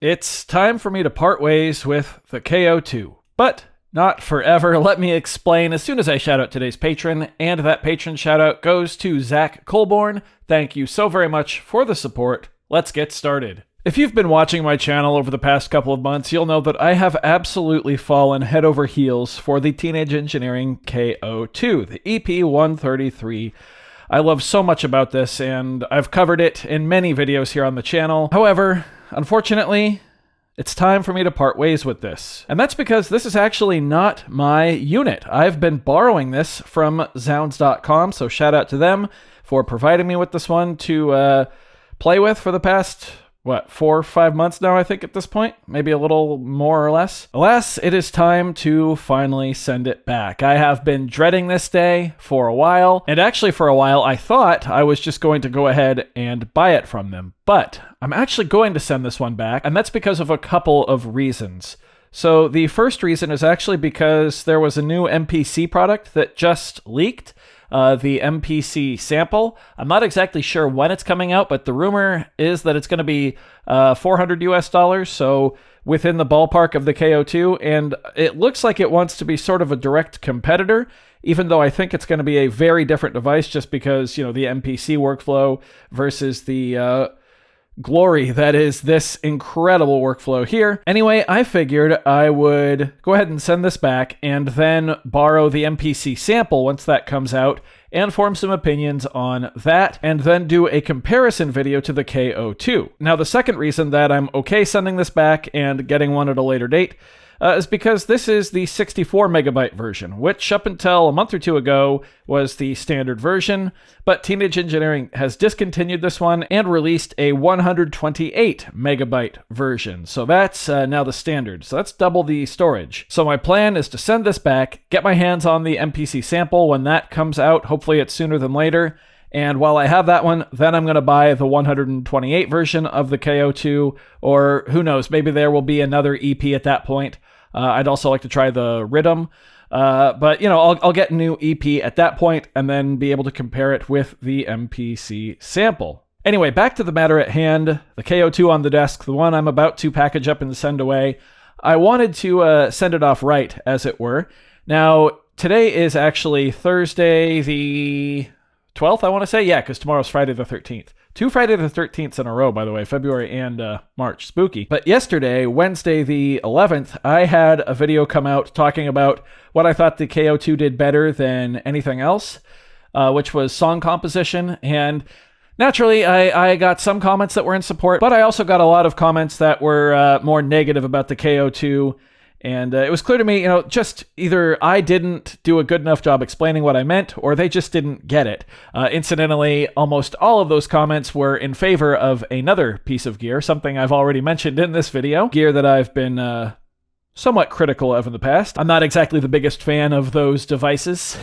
It's time for me to part ways with the KO2. But not forever. Let me explain as soon as I shout out today's patron, and that patron shout out goes to Zach Colborn. Thank you so very much for the support. Let's get started. If you've been watching my channel over the past couple of months, you'll know that I have absolutely fallen head over heels for the Teenage Engineering KO2, the EP133. I love so much about this, and I've covered it in many videos here on the channel. However, unfortunately, it's time for me to part ways with this. And that's because this is actually not my unit. I've been borrowing this from Zounds.com, so shout out to them for providing me with this one to play with for the past, 4 or 5 months now, I think, at this point? Maybe a little more or less. Alas, it is time to finally send it back. I have been dreading this day for a while, and actually for a while I thought I was just going to go ahead and buy it from them. But I'm actually going to send this one back, and that's because of a couple of reasons. So the first reason is actually because there was a new MPC product that just leaked. The MPC sample. I'm not exactly sure when it's coming out, but the rumor is that it's going to be $400 US, so within the ballpark of the KO2, and it looks like it wants to be sort of a direct competitor, even though I think it's going to be a very different device just because, the MPC workflow versus the glory that is this incredible workflow here. Anyway, I figured I would go ahead and send this back and then borrow the MPC sample once that comes out and form some opinions on that, and then do a comparison video to the KO2. Now, the second reason that I'm okay sending this back and getting one at a later date is because this is the 64 megabyte version, which up until a month or two ago was the standard version, but Teenage Engineering has discontinued this one and released a 128 megabyte version. So that's now the standard. So that's double the storage. So my plan is to send this back, get my hands on the MPC sample when that comes out. Hopefully it's sooner than later. And while I have that one, then I'm going to buy the 128 version of the KO2, or who knows, maybe there will be another EP at that point. I'd also like to try the Rhythm, but I'll get a new EP at that point and then be able to compare it with the MPC sample. Anyway, back to the matter at hand, the KO2 on the desk, the one I'm about to package up and send away. I wanted to send it off right, as it were. Now, today is actually Thursday the 12th, I want to say? Yeah, because tomorrow's Friday the 13th. 2 Friday the 13th in a row, by the way, February and March. Spooky. But yesterday, Wednesday the 11th, I had a video come out talking about what I thought the KO2 did better than anything else, which was song composition. And naturally, I got some comments that were in support, but I also got a lot of comments that were more negative about the KO2. And it was clear to me, just either I didn't do a good enough job explaining what I meant, or they just didn't get it. Incidentally, almost all of those comments were in favor of another piece of gear, something I've already mentioned in this video, gear that I've been somewhat critical of in the past. I'm not exactly the biggest fan of those devices.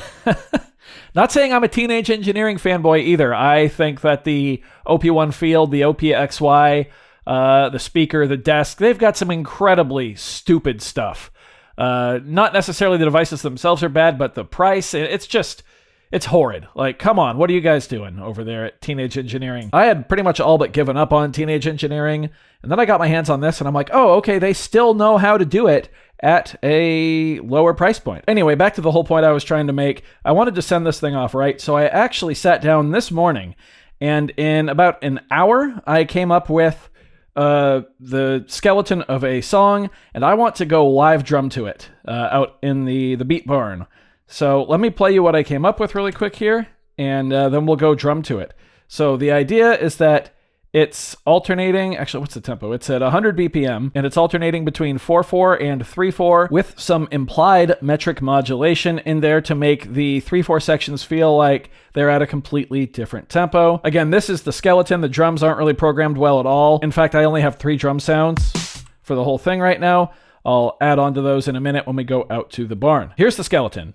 Not saying I'm a Teenage Engineering fanboy either. I think that the OP1 Field, the OPXY, the speaker, the desk, they've got some incredibly stupid stuff. Not necessarily the devices themselves are bad, but the price, it's horrid. Like, come on, what are you guys doing over there at Teenage Engineering? I had pretty much all but given up on Teenage Engineering, and then I got my hands on this, and I'm like, oh, okay, they still know how to do it at a lower price point. Anyway, back to the whole point I was trying to make. I wanted to send this thing off right, so I actually sat down this morning, and in about an hour, I came up with the skeleton of a song, and I want to go live drum to it out in the beat barn. So let me play you what I came up with really quick here, and then we'll go drum to it. So the idea is that it's alternating, actually, what's the tempo? It's at 100 BPM, and it's alternating between 4/4 and 3/4 with some implied metric modulation in there to make the 3/4 sections feel like they're at a completely different tempo. Again, this is the skeleton. The drums aren't really programmed well at all. In fact, I only have 3 drum sounds for the whole thing right now. I'll add on to those in a minute when we go out to the barn. Here's the skeleton.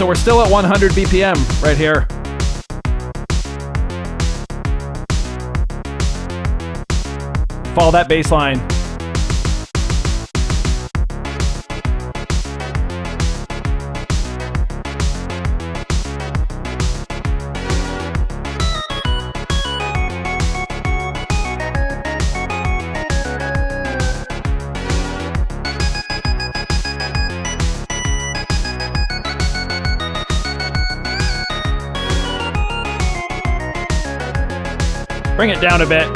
so we're still at 100 BPM right here. Follow that bass line. Bring it down a bit.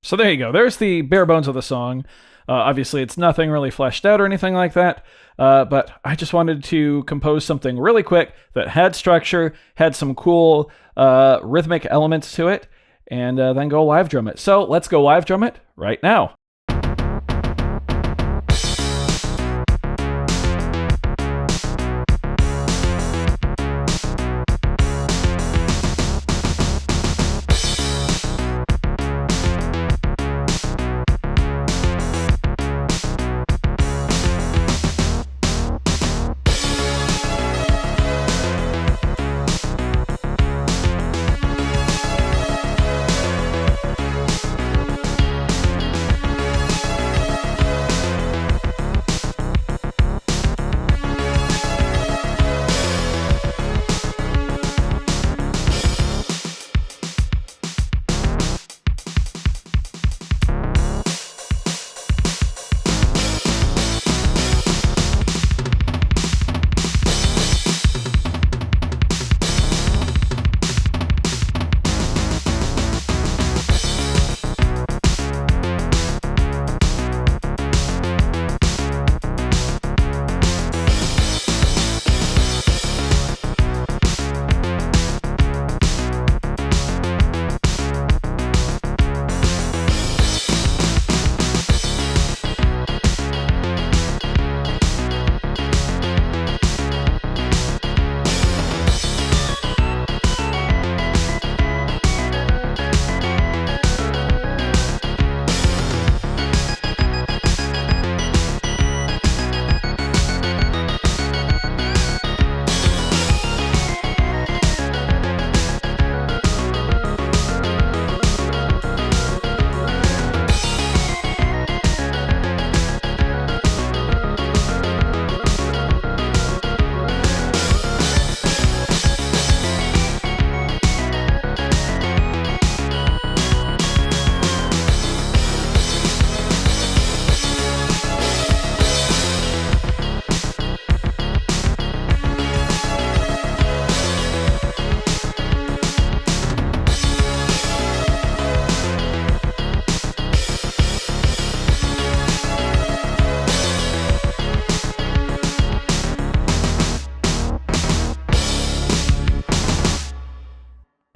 So there you go. There's the bare bones of the song. Obviously, it's nothing really fleshed out or anything like that, but I just wanted to compose something really quick that had structure, had some cool rhythmic elements to it, and then go live drum it. So let's go live drum it right now.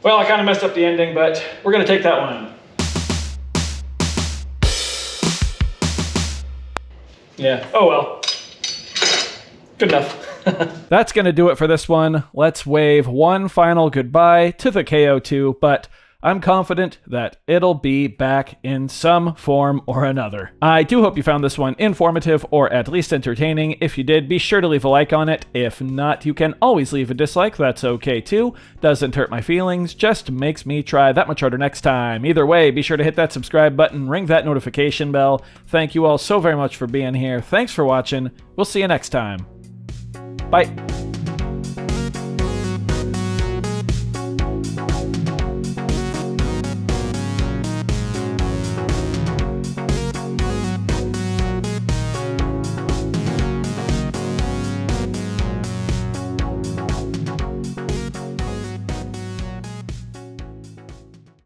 Well, I kind of messed up the ending, but we're going to take that one. Yeah, oh well. Good enough. That's going to do it for this one. Let's wave one final goodbye to the KO2, but I'm confident that it'll be back in some form or another. I do hope you found this one informative or at least entertaining. If you did, be sure to leave a like on it. If not, you can always leave a dislike. That's okay too. Doesn't hurt my feelings, just makes me try that much harder next time. Either way, be sure to hit that subscribe button, ring that notification bell. Thank you all so very much for being here. Thanks for watching. We'll see you next time. Bye.